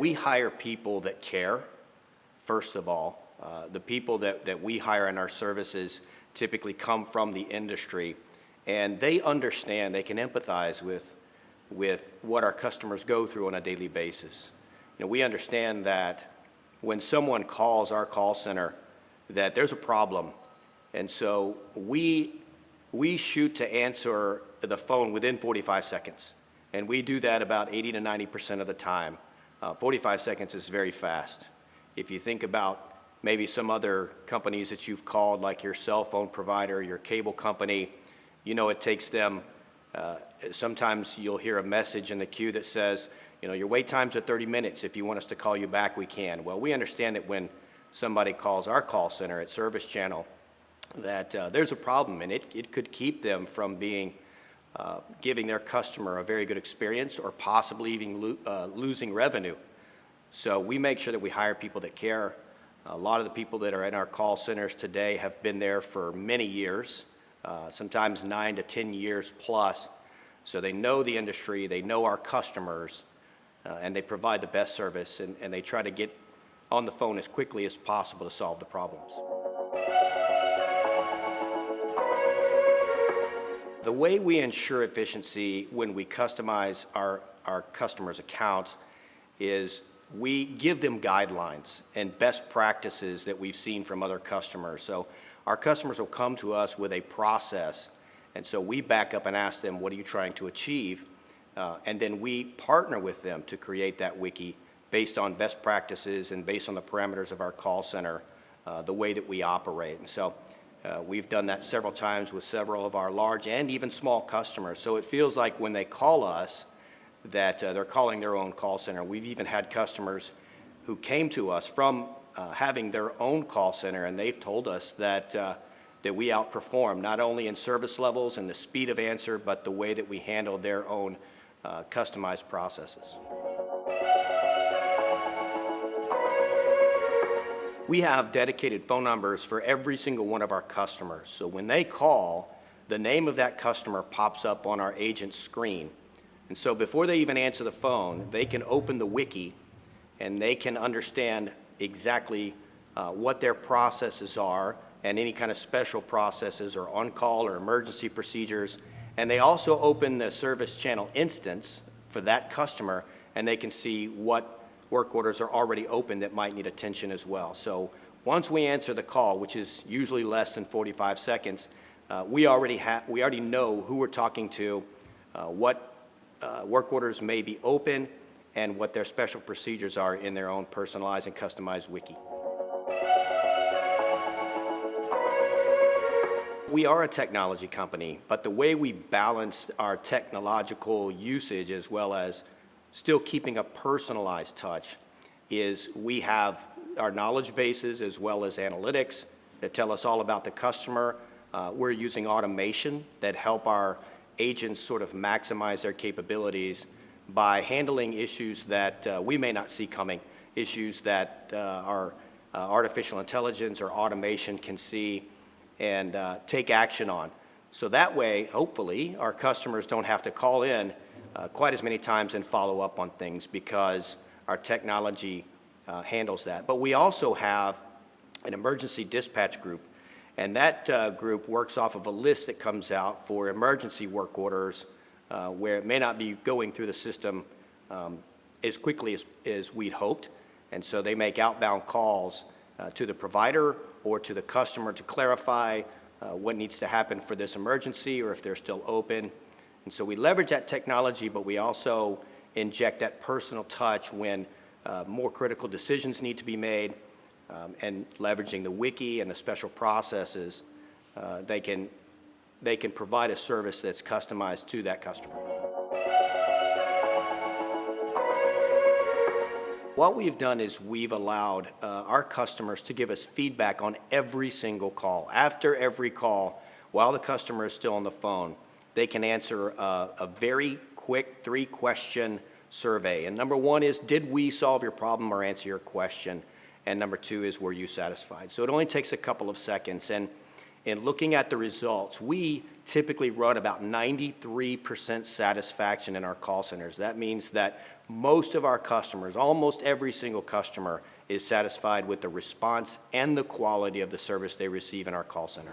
we hire people that care, first of all. The people that we hire in our services typically come from the industry, and they understand, they can empathize with what our customers go through on a daily basis. We understand that when someone calls our call center, that there's a problem, and so we shoot to answer the phone within 45 seconds, and we do that about 80 to 90% of the time. 45 seconds is very fast. If you think about maybe some other companies that you've called, like your cell phone provider, your cable company, it takes them, sometimes you'll hear a message in the queue that says, your wait times are 30 minutes. If you want us to call you back, we can. Well, we understand that when somebody calls our call center at ServiceChannel, that there's a problem, and it could keep them from giving their customer a very good experience, or possibly even losing revenue. So we make sure that we hire people that care. A lot of the people that are in our call centers today have been there for many years, sometimes 9 to 10 years plus. So they know the industry, they know our customers, and they provide the best service, and they try to get on the phone as quickly as possible to solve the problems. The way we ensure efficiency when we customize our customers' accounts is we give them guidelines and best practices that we've seen from other customers. So our customers will come to us with a process, and so we back up and ask them, what are you trying to achieve? And then we partner with them to create that wiki based on best practices and based on the parameters of our call center, the way that we operate. And so we've done that several times with several of our large and even small customers. So it feels like when they call us that they're calling their own call center. We've even had customers who came to us from having their own call center, and they've told us that we outperform not only in service levels and the speed of answer, but the way that we handle their own customized processes. We have dedicated phone numbers for every single one of our customers. So when they call, the name of that customer pops up on our agent's screen. And so before they even answer the phone, they can open the wiki and they can understand exactly what their processes are and any kind of special processes or on-call or emergency procedures. And they also open the ServiceChannel instance for that customer, and they can see what work orders are already open that might need attention as well. So once we answer the call, which is usually less than 45 seconds, we already know who we're talking to, what work orders may be open, and what their special procedures are in their own personalized and customized wiki. We are a technology company, but the way we balance our technological usage as well as still keeping a personalized touch is we have our knowledge bases as well as analytics that tell us all about the customer. We're using automation that help our agents sort of maximize their capabilities by handling issues that we may not see coming, issues that our artificial intelligence or automation can see and take action on. So that way, hopefully, our customers don't have to call in quite as many times and follow up on things because our technology handles that. But we also have an emergency dispatch group, and that group works off of a list that comes out for emergency work orders where it may not be going through the system as quickly as we'd hoped. And so they make outbound calls to the provider or to the customer to clarify what needs to happen for this emergency or if they're still open. And so we leverage that technology, but we also inject that personal touch when more critical decisions need to be made, and leveraging the wiki and the special processes, they can provide a service that's customized to that customer. What we've done is we've allowed our customers to give us feedback on every single call. After every call, while the customer is still on the phone, they can answer a very quick 3-question survey. And number 1 is, did we solve your problem or answer your question? And number 2 is, were you satisfied? So it only takes a couple of seconds. And in looking at the results, we typically run about 93% satisfaction in our call centers. That means that most of our customers, almost every single customer, is satisfied with the response and the quality of the service they receive in our call center.